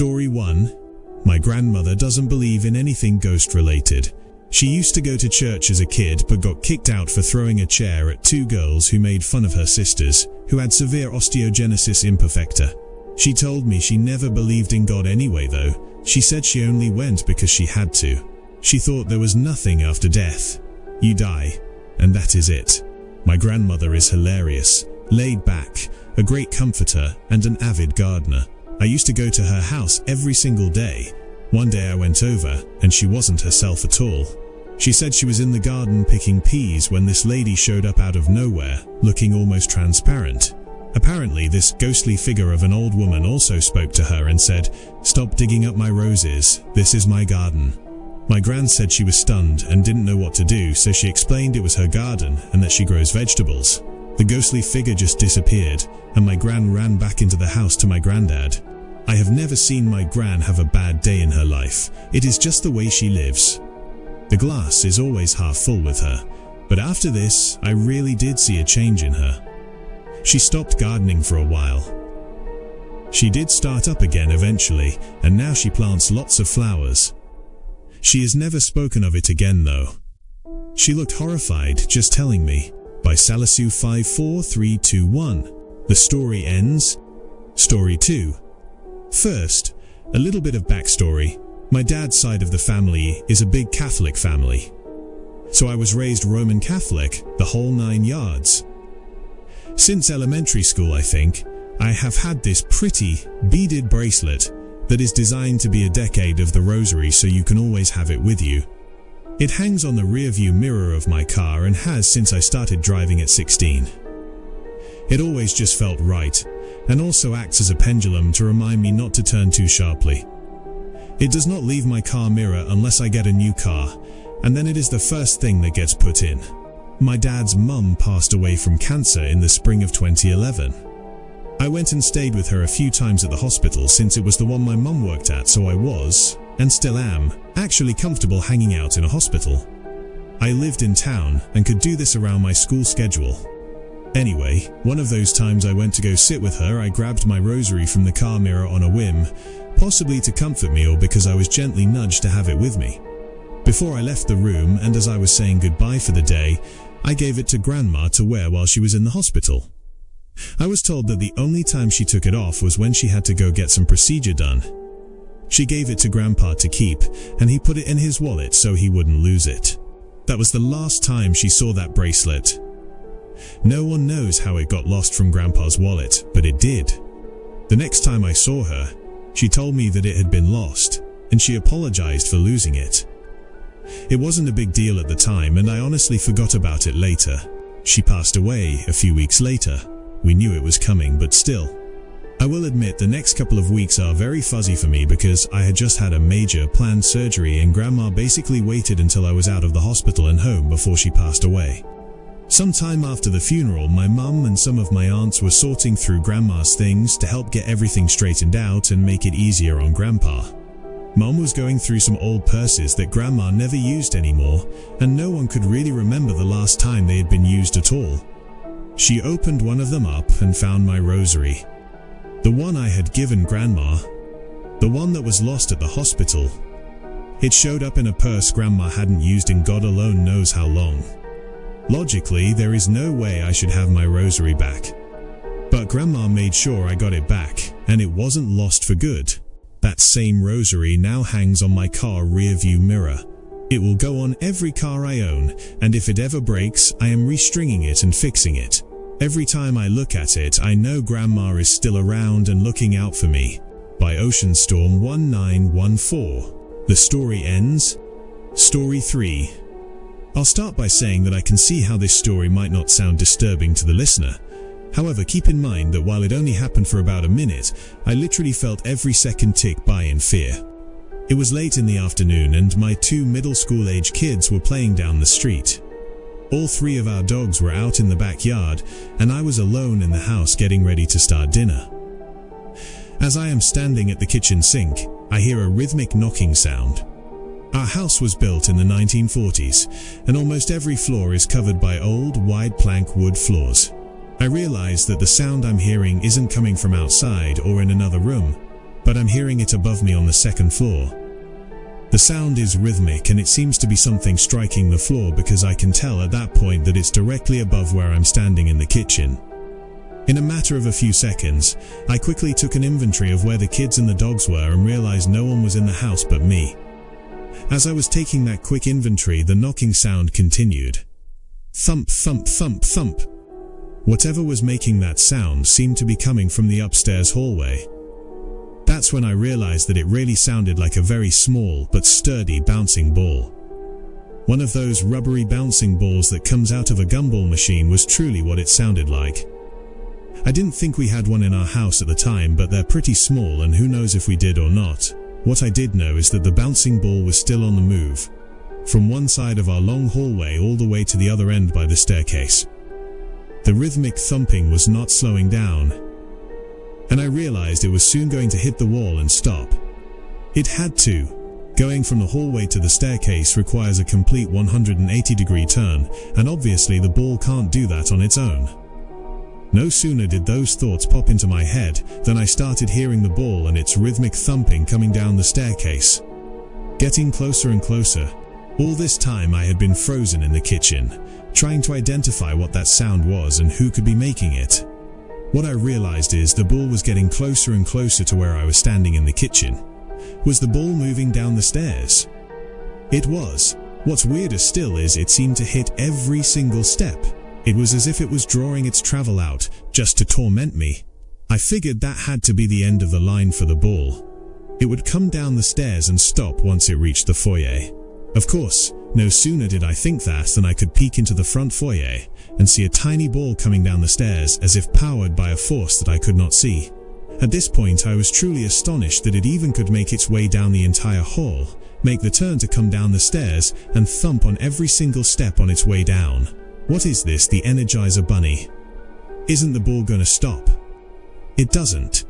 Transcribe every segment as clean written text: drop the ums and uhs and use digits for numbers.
Story 1. My grandmother doesn't believe in anything ghost-related. She used to go to church as a kid but got kicked out for throwing a chair at two girls who made fun of her sisters, who had severe osteogenesis imperfecta. She told me she never believed in God anyway though. She said she only went because she had to. She thought there was nothing after death. You die, and that is it. My grandmother is hilarious, laid back, a great comforter, and an avid gardener. I used to go to her house every single day. One day I went over, and she wasn't herself at all. She said she was in the garden picking peas when this lady showed up out of nowhere, looking almost transparent. Apparently, this ghostly figure of an old woman also spoke to her and said, "Stop digging up my roses, this is my garden." My gran said she was stunned and didn't know what to do, so she explained it was her garden and that she grows vegetables. The ghostly figure just disappeared, and my gran ran back into the house to my granddad. I have never seen my gran have a bad day in her life. It is just the way she lives. The glass is always half full with her, but after this, I really did see a change in her. She stopped gardening for a while. She did start up again eventually, and now she plants lots of flowers. She has never spoken of it again though. She looked horrified just telling me. By Salisu 54321. The story ends. Story 2. First, a little bit of backstory. My dad's side of the family is a big Catholic family. So I was raised Roman Catholic, the whole 9 yards. Since elementary school, I think, I have had this pretty, beaded bracelet that is designed to be a decade of the rosary so you can always have it with you. It hangs on the rearview mirror of my car and has since I started driving at 16. It always just felt right, and also acts as a pendulum to remind me not to turn too sharply. It does not leave my car mirror unless I get a new car, and then it is the first thing that gets put in. My dad's mum passed away from cancer in the spring of 2011. I went and stayed with her a few times at the hospital since it was the one my mum worked at, so I was, and still am, actually comfortable hanging out in a hospital. I lived in town and could do this around my school schedule. Anyway, one of those times I went to go sit with her, I grabbed my rosary from the car mirror on a whim, possibly to comfort me or because I was gently nudged to have it with me. Before I left the room and as I was saying goodbye for the day, I gave it to Grandma to wear while she was in the hospital. I was told that the only time she took it off was when she had to go get some procedure done. She gave it to Grandpa to keep, and he put it in his wallet so he wouldn't lose it. That was the last time she saw that bracelet. No one knows how it got lost from Grandpa's wallet, but it did. The next time I saw her, she told me that it had been lost, and she apologized for losing it. It wasn't a big deal at the time, and I honestly forgot about it later. She passed away a few weeks later. We knew it was coming, but still. I will admit the next couple of weeks are very fuzzy for me because I had just had a major planned surgery and Grandma basically waited until I was out of the hospital and home before she passed away. Sometime after the funeral, my mum and some of my aunts were sorting through Grandma's things to help get everything straightened out and make it easier on Grandpa. Mum was going through some old purses that Grandma never used anymore, and no one could really remember the last time they had been used at all. She opened one of them up and found my rosary. The one I had given Grandma. The one that was lost at the hospital. It showed up in a purse Grandma hadn't used in God alone knows how long. Logically, there is no way I should have my rosary back. But Grandma made sure I got it back, and it wasn't lost for good. That same rosary now hangs on my car rearview mirror. It will go on every car I own, and if it ever breaks, I am restringing it and fixing it. Every time I look at it, I know Grandma is still around and looking out for me. By Ocean Storm 1914. The story ends. Story 3. I'll start by saying that I can see how this story might not sound disturbing to the listener. However, keep in mind that while it only happened for about a minute, I literally felt every second tick by in fear. It was late in the afternoon and my 2 middle school age kids were playing down the street. All 3 of our dogs were out in the backyard and I was alone in the house getting ready to start dinner. As I am standing at the kitchen sink, I hear a rhythmic knocking sound. Our house was built in the 1940s and almost every floor is covered by old, wide plank wood floors. I realize that the sound I'm hearing isn't coming from outside or in another room, but I'm hearing it above me on the second floor. The sound is rhythmic and it seems to be something striking the floor because I can tell at that point that it's directly above where I'm standing in the kitchen. In a matter of a few seconds, I quickly took an inventory of where the kids and the dogs were and realized no one was in the house but me. As I was taking that quick inventory, the knocking sound continued. Thump, thump, thump, thump. Whatever was making that sound seemed to be coming from the upstairs hallway. That's when I realized that it really sounded like a very small but sturdy bouncing ball. One of those rubbery bouncing balls that comes out of a gumball machine was truly what it sounded like. I didn't think we had one in our house at the time, but they're pretty small and who knows if we did or not. What I did know is that the bouncing ball was still on the move, from one side of our long hallway all the way to the other end by the staircase. The rhythmic thumping was not slowing down, and I realized it was soon going to hit the wall and stop. It had to. Going from the hallway to the staircase requires a complete 180-degree turn, and obviously the ball can't do that on its own. No sooner did those thoughts pop into my head than I started hearing the ball and its rhythmic thumping coming down the staircase. Getting closer and closer. All this time I had been frozen in the kitchen, trying to identify what that sound was and who could be making it. What I realized is the ball was getting closer and closer to where I was standing in the kitchen. Was the ball moving down the stairs? It was. What's weirder still is it seemed to hit every single step. It was as if it was drawing its travel out, just to torment me. I figured that had to be the end of the line for the ball. It would come down the stairs and stop once it reached the foyer. Of course, no sooner did I think that than I could peek into the front foyer and see a tiny ball coming down the stairs as if powered by a force that I could not see. At this point I was truly astonished that it even could make its way down the entire hall, make the turn to come down the stairs and thump on every single step on its way down. What is this, the Energizer Bunny? Isn't the ball gonna stop? It doesn't.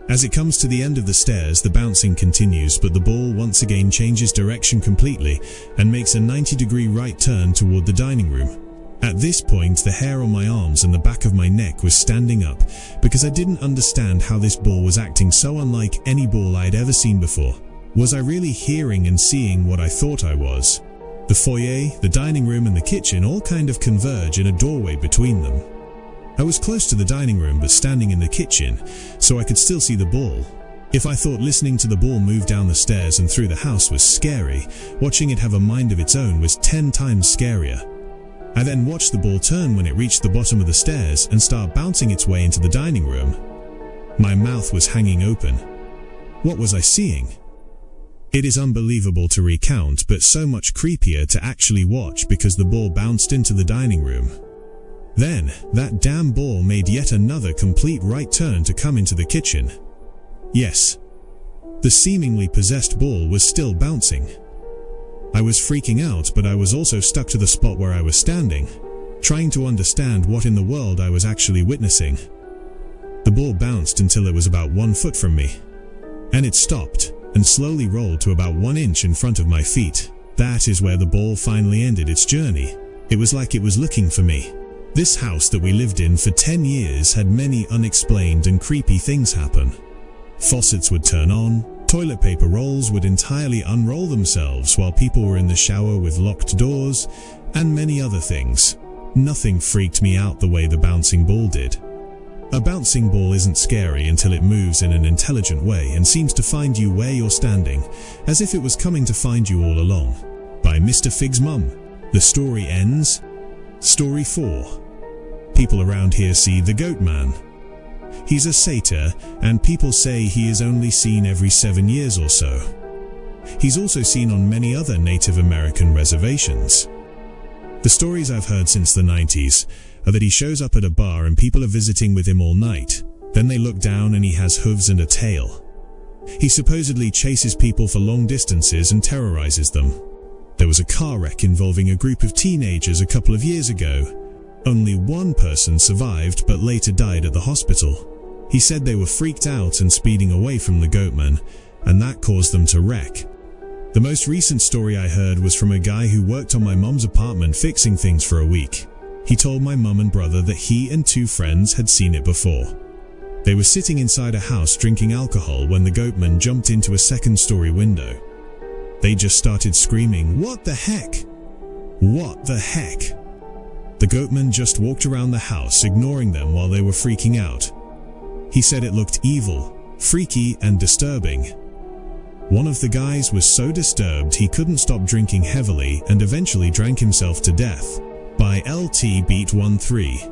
As it comes to the end of the stairs, the bouncing continues, but the ball once again changes direction completely and makes a 90-degree right turn toward the dining room. At this point, the hair on my arms and the back of my neck was standing up because I didn't understand how this ball was acting so unlike any ball I had ever seen before. Was I really hearing and seeing what I thought I was? The foyer, the dining room and the kitchen all kind of converge in a doorway between them. I was close to the dining room but standing in the kitchen, so I could still see the ball. If I thought listening to the ball move down the stairs and through the house was scary, watching it have a mind of its own was 10 times scarier. I then watched the ball turn when it reached the bottom of the stairs and start bouncing its way into the dining room. My mouth was hanging open. What was I seeing? It is unbelievable to recount, but so much creepier to actually watch because the ball bounced into the dining room. Then, that damn ball made yet another complete right turn to come into the kitchen. Yes, the seemingly possessed ball was still bouncing. I was freaking out, but I was also stuck to the spot where I was standing, trying to understand what in the world I was actually witnessing. The ball bounced until it was about 1 foot from me, and it stopped and slowly rolled to about 1 inch in front of my feet. That is where the ball finally ended its journey. It was like it was looking for me. This house that we lived in for 10 years had many unexplained and creepy things happen. Faucets would turn on, toilet paper rolls would entirely unroll themselves while people were in the shower with locked doors, and many other things. Nothing freaked me out the way the bouncing ball did. A bouncing ball isn't scary until it moves in an intelligent way and seems to find you where you're standing, as if it was coming to find you all along. By Mr. Fig's Mum. The story ends. Story 4. People around here see the Goat Man. He's a satyr, and people say he is only seen every 7 years or so. He's also seen on many other Native American reservations. The stories I've heard since the 90s are that he shows up at a bar and people are visiting with him all night. Then they look down and he has hooves and a tail. He supposedly chases people for long distances and terrorizes them. There was a car wreck involving a group of teenagers a couple of years ago. Only one person survived but later died at the hospital. He said they were freaked out and speeding away from the Goatman, and that caused them to wreck. The most recent story I heard was from a guy who worked on my mum's apartment fixing things for a week. He told my mum and brother that he and 2 friends had seen it before. They were sitting inside a house drinking alcohol when the Goatman jumped into a second-story window. They just started screaming, "What the heck? What the heck?" The Goatman just walked around the house, ignoring them while they were freaking out. He said it looked evil, freaky, and disturbing. One of the guys was so disturbed he couldn't stop drinking heavily and eventually drank himself to death. By LT Beat 13.